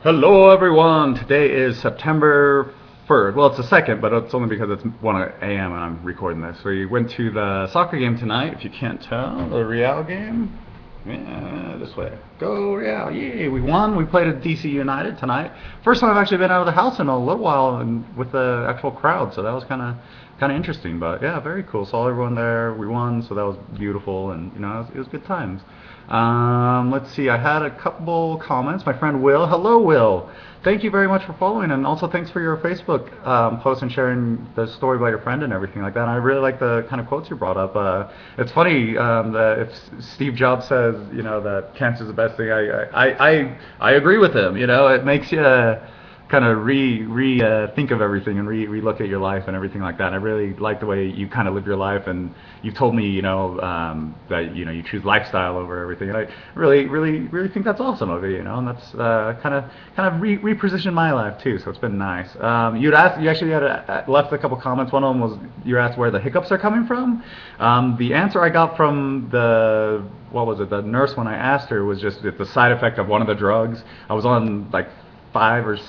Hello everyone! Today is September 1st. Well, it's the 2nd, but it's only because it's 1 a.m. and I'm recording this. We went to the soccer game tonight, if you can't tell. The Real game. Yeah, this way. Go Real! Yay! We won. We played at DC United tonight. First time I've actually been out of the house in a little while and with the actual crowd, so that was kind of interesting. But yeah, very cool. Saw everyone there. We won, so that was beautiful, and it was good times. Let's see. I had a couple comments. My friend Will. Hello, Will. Thank you very much for following, and also thanks for your Facebook post and sharing the story about your friend and everything like that. And I really like the kind of quotes you brought up. It's funny that if Steve Jobs says, that cancer is the best thing, I agree with him. It makes you kind of think of everything and re-look at your life and everything like that. And I really like the way you kind of live your life, and you've told me, that you choose lifestyle over everything. And I really think that's awesome of you, and that's kind of repositioned my life too. So it's been nice. You actually had left a couple comments. One of them was you asked where the hiccups are coming from. The answer I got from the nurse when I asked her was just the side effect of one of the drugs. I was on like I was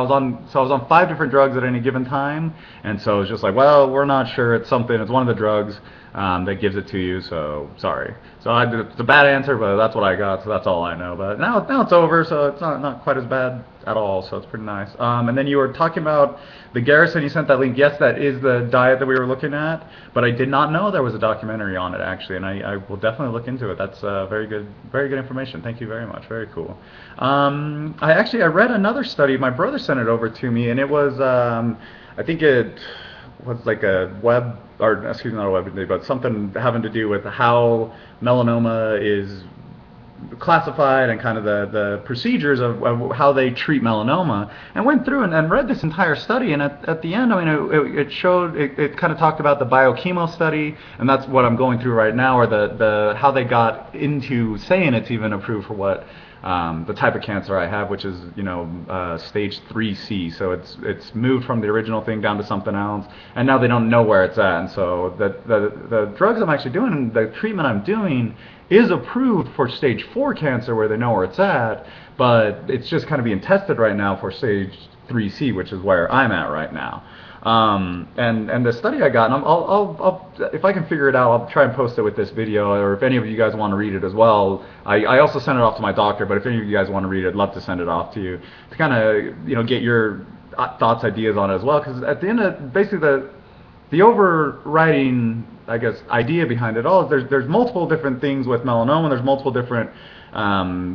on 5 different drugs at any given time, and so it's just like, well, we're not sure. It's one of the drugs that gives it to you. So sorry. So it's a bad answer, but that's what I got. So that's all I know. But now it's over, so it's not quite as bad at all. So it's pretty nice. And then you were talking about the Garrison. You sent that link. Yes, that is the diet that we were looking at, but I did not know there was a documentary on it actually, and I will definitely look into it. That's very good information. Thank you very much. Very cool. I read another study. My brother sent it over to me, and it was I think it was like a web, or excuse me, not a web, but something having to do with how melanoma is classified and kind of the procedures of how they treat melanoma, and went through and read this entire study. And at the end, I mean, it showed, it kind of talked about the biochemo study, and that's what I'm going through right now, or the how they got into saying it's even approved for what the type of cancer I have, which is stage 3C. So it's moved from the original thing down to something else, and now they don't know where it's at. And so the drugs I'm actually doing, the treatment I'm doing, is approved for stage 4 cancer where they know where it's at, but it's just kind of being tested right now for stage 3C, which is where I'm at right now. And the study I got, and I'll if I can figure it out, I'll try and post it with this video, or if any of you guys want to read it as well. I also sent it off to my doctor, but if any of you guys want to read it, I'd love to send it off to you to kind of get your thoughts, ideas on it as well, because at the end of basically the overriding, I guess, idea behind it all is there's multiple different things with melanoma. There's multiple different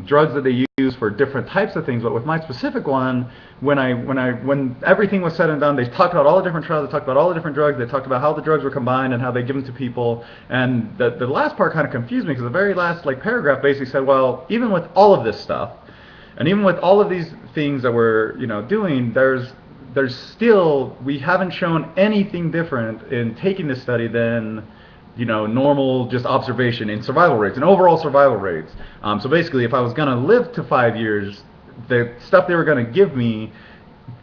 drugs that they use for different types of things. But with my specific one, when everything was said and done, they talked about all the different trials. They talked about all the different drugs. They talked about how the drugs were combined and how they give them to people. And the last part kind of confused me, because the very last paragraph basically said, well, even with all of this stuff, and even with all of these things that we're doing, there's still, we haven't shown anything different in taking this study than normal just observation in survival rates and overall survival rates. So basically, if I was going to live to 5 years, the stuff they were going to give me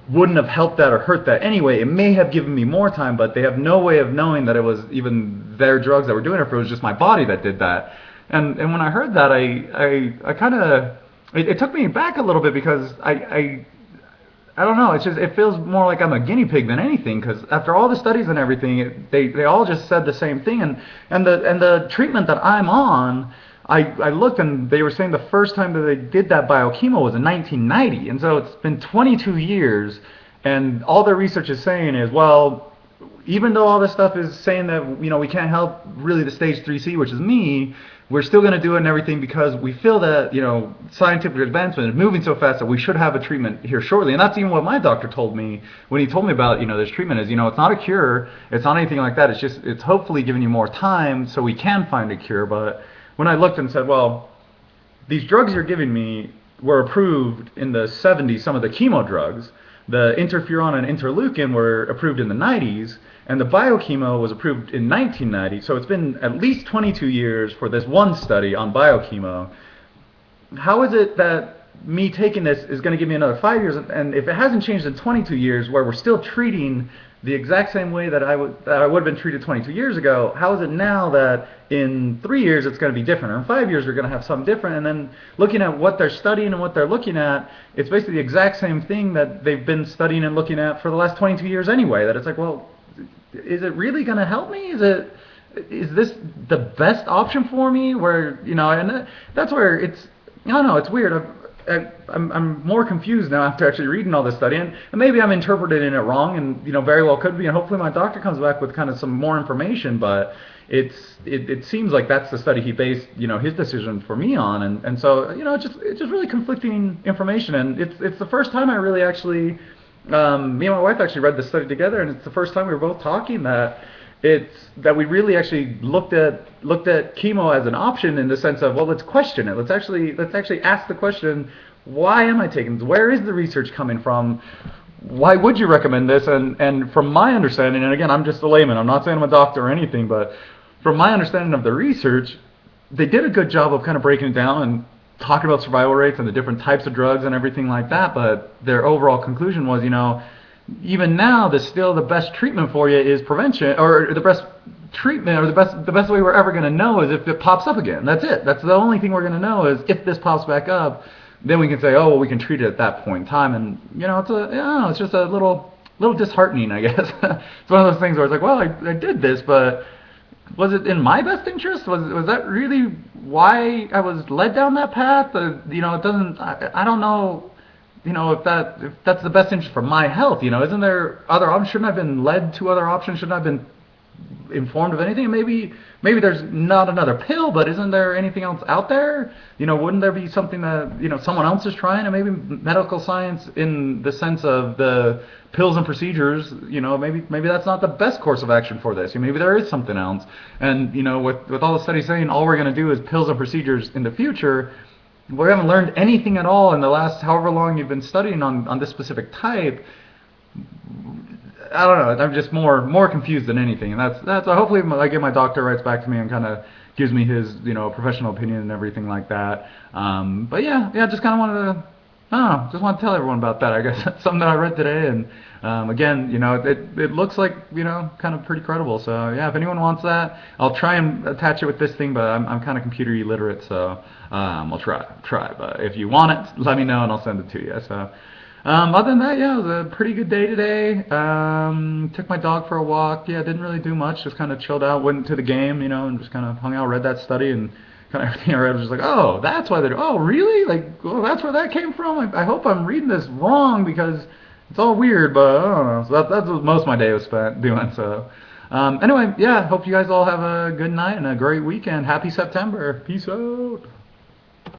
wouldn't have helped that or hurt that anyway. It may have given me more time, but they have no way of knowing that it was even their drugs that were doing it, if it was just my body that did that. And when I heard that, I kind of, it took me back a little bit, because I don't know. It feels more like I'm a guinea pig than anything, because after all the studies and everything, they all just said the same thing. And the treatment that I'm on, I looked and they were saying the first time that they did that biochemo was in 1990, and so it's been 22 years, and all their research is saying is, well, even though all this stuff is saying that we can't help really the stage 3C, which is me, we're still going to do it and everything, because we feel that scientific advancement is moving so fast that we should have a treatment here shortly. And that's even what my doctor told me when he told me about this treatment is, it's not a cure, it's not anything like that. It's hopefully giving you more time so we can find a cure. But when I looked and said, well, these drugs you're giving me were approved in the 70s, some of the chemo drugs. The interferon and interleukin were approved in the 90s, and the biochemo was approved in 1990. So it's been at least 22 years for this one study on biochemo. How is it that me taking this is going to give me another 5 years? And if it hasn't changed in 22 years, where we're still treating the exact same way that I would have been treated 22 years ago, how is it now that in 3 years it's going to be different, or in 5 years we're going to have something different? And then looking at what they're studying and what they're looking at, it's basically the exact same thing that they've been studying and looking at for the last 22 years anyway. That it's like, well, is it really going to help me? Is this the best option for me? Where, and that's where I don't know, it's weird. I'm more confused now after actually reading all this study, and maybe I'm interpreting it wrong, and very well could be, and hopefully my doctor comes back with kind of some more information. But it seems like that's the study he based his decision for me on, and so it's just really conflicting information, and it's the first time I really actually me and my wife actually read the study together, and it's the first time we were both talking that we really actually looked at chemo as an option, in the sense of, well, let's question it. Let's actually ask the question, why am I taking this? Where is the research coming from? Why would you recommend this? And from my understanding, and again, I'm just a layman, I'm not saying I'm a doctor or anything, but from my understanding of the research, they did a good job of kind of breaking it down and talking about survival rates and the different types of drugs and everything like that. But their overall conclusion was, even now, the best treatment for you is prevention, or the best treatment, or the best way we're ever going to know is if it pops up again. That's it. That's the only thing we're going to know, is if this pops back up, then we can say, oh, well, we can treat it at that point in time. And it's just a little disheartening, I guess. It's one of those things where it's like, well, I did this, but was it in my best interest? Was that really why I was led down that path? It doesn't. I don't know. If that's the best interest for my health, isn't there other options? Shouldn't I have been led to other options? Shouldn't I have been informed of anything? Maybe there's not another pill, but isn't there anything else out there? Wouldn't there be something that someone else is trying? And maybe medical science, in the sense of the pills and procedures, maybe that's not the best course of action for this. Maybe there is something else. And with all the studies saying all we're going to do is pills and procedures in the future, we haven't learned anything at all in the last however long you've been studying on this specific type. I don't know. I'm just more confused than anything, and that's hopefully I get my doctor writes back to me and kind of gives me his professional opinion and everything like that. But yeah, just kind of wanted to. I don't know, just want to tell everyone about that. I guess that's something that I read today, and again, it looks like kind of pretty credible. So yeah, if anyone wants that, I'll try and attach it with this thing, but I'm kind of computer illiterate, so I'll try. But if you want it, let me know and I'll send it to you. So other than that, yeah, it was a pretty good day today. Took my dog for a walk. Yeah, didn't really do much. Just kind of chilled out. Went to the game, and just kind of hung out, read that study, and kind of everything I read was just like, oh, that's why they're, oh, really? Like, well, that's where that came from? I hope I'm reading this wrong, because it's all weird, but I don't know. So that's what most of my day was spent doing. So anyway, yeah, hope you guys all have a good night and a great weekend. Happy September. Peace out.